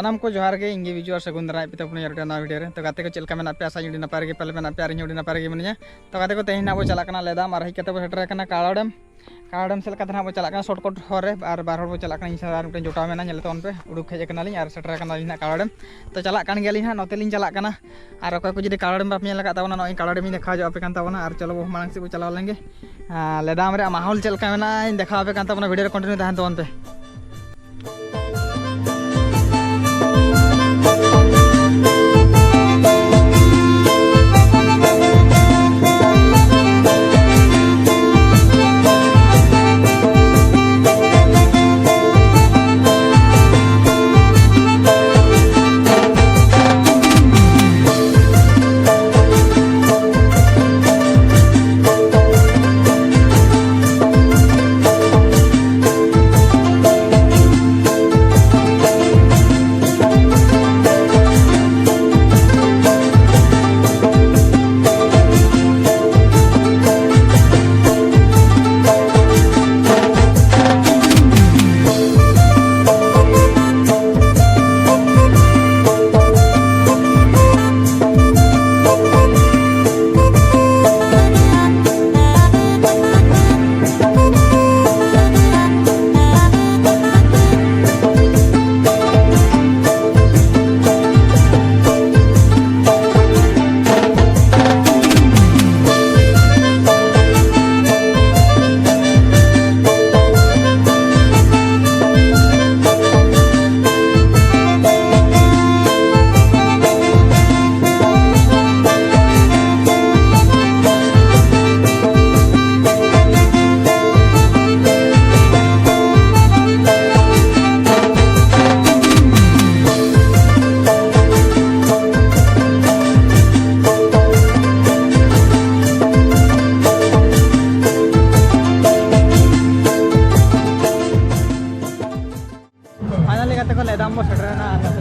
सानाम को जोहार के इंगे विजुअर सगुन दाराय पिता पुनिया रोटे ना वीडियो रे तो गाते को चलका मेना पे आसा जुडी नपार गे पले मेना पे आरिन जुडी नपार गे मनिया तो गाते को तेहिना बो चला कना लेदा मार हिकते बो सेटर कना काड़ाडम से लका बो चला कना शॉर्टकट हर रे बार बार हर बो चला कना इंसा आर जोटा मेना नेल तोन पे उडुक हेज कना लिन आर सेटर कना लिन काड़ाडम तो चला कन गेलिन हा नोते लिन चला कना आर अकय को जदि काड़ाडम बाप नेल लगा तावना नोय काड़ाडम देखा जो पे कान तावना आर चलो मांग से बो चला लेंगे लेदाम रे माहौल चलका मेना देखा पे कान तावना वीडियो कंटिन्यू तहन तोन पे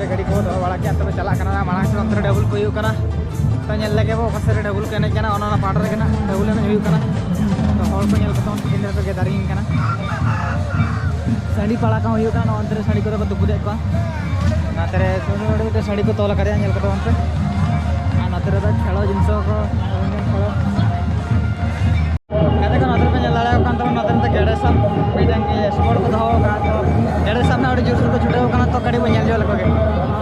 गाड़ी को दो बड़ा के तब चला मांग से अंतर डबल को तो लगे वो फसरे डबल को एने पाट रे डबल एने तो हर को केंद्र पे दारिंग साड़ी पाड़ा का अंतर साड़ी को दुपुदे को नाते साड़ी को तोल कर खेल जिनस को गेड़े सब स्पोर्ट को दो गेड़े सब ना जोर को छुटे तो गाड़ी बो जो लगे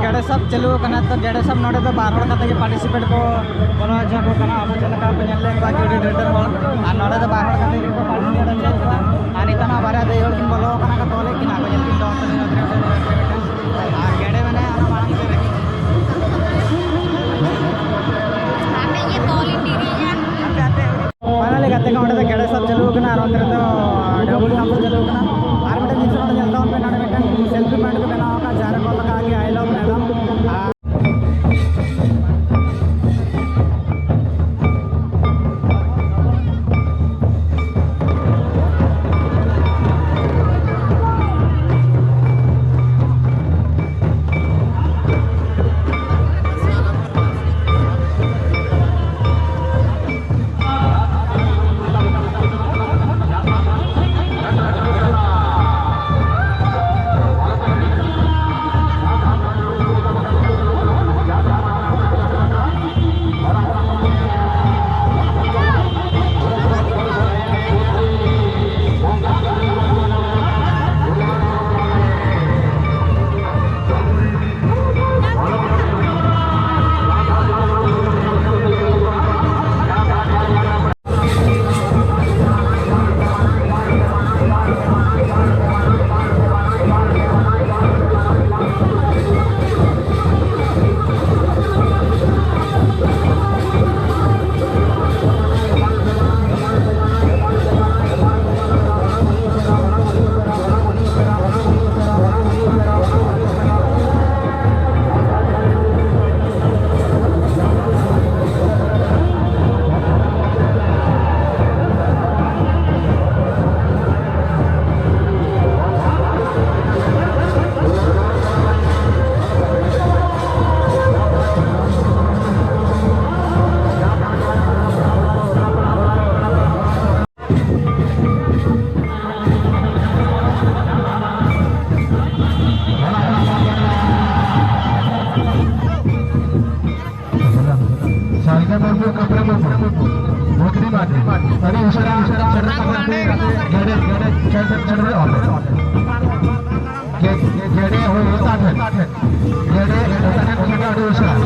गेड़े सब चलू तो गेड़े सब नोड़े तो बार हर पार्टिसिपेट को बोलो जो अब चलका ढेर ढेर और नोड़े तो बार पार्टिसिपेट और नितना बारे दे बोलो तोले कि गेड़े मैंने फाइनली गाते को गेड़े सब चलू और डबल चलू और जिन सेल्फी पॉइंट को बनाओ जहाँ को लगा के I love madam general order. Jadi urutan, jadi urutan kita urusan.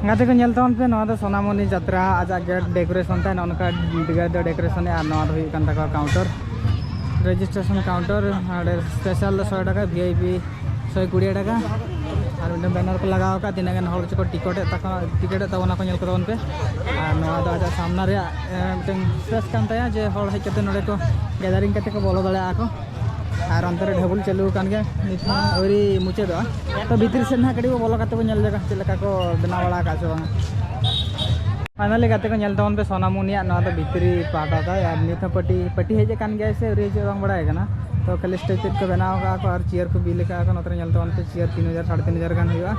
गाते को नेल तवन पे नवा दो सोनामुनी यात्रा आज गेट डेकोरेशन ता ननका गेट डेकोरेशन और नवा दो हुई कांता का काउंटर रजिस्ट्रेशन काउंटर और स्पेशल 100 टाका वीआईपी 120 टाका और मिडम बैनर को लगाओ का तीन गन हॉल को टिकट तवना को नेल को तवन पे और नवा दो आज सामना रे मिडम स्पेस कांता जे हॉल है केते नडे को गैदरिंग केते को बोलो दले आको और अंतर ढबुल चालू कान गया निथमा ओरी मुचे दो तो भीतर से ना कड़ी बोलो काते को नेल जगह चलका को बना वाला का जो फाइनली गाते को नेल तवन पे सोनामुनिया ना तो भीतरी पाटा था यार निथ पटी हेजे कान गया से ओरी जो रंग बड़ा है ना तो खाली स्टेज को बनाओ का और चेयर को बिल का नतर नेल तवन पे चेयर 3000 3500 गान हुआ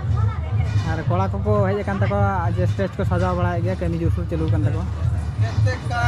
और कोड़ा को हेजे कान तको आज स्टेज को सजाव बड़ा गया कमी जुसुर चालू कान तको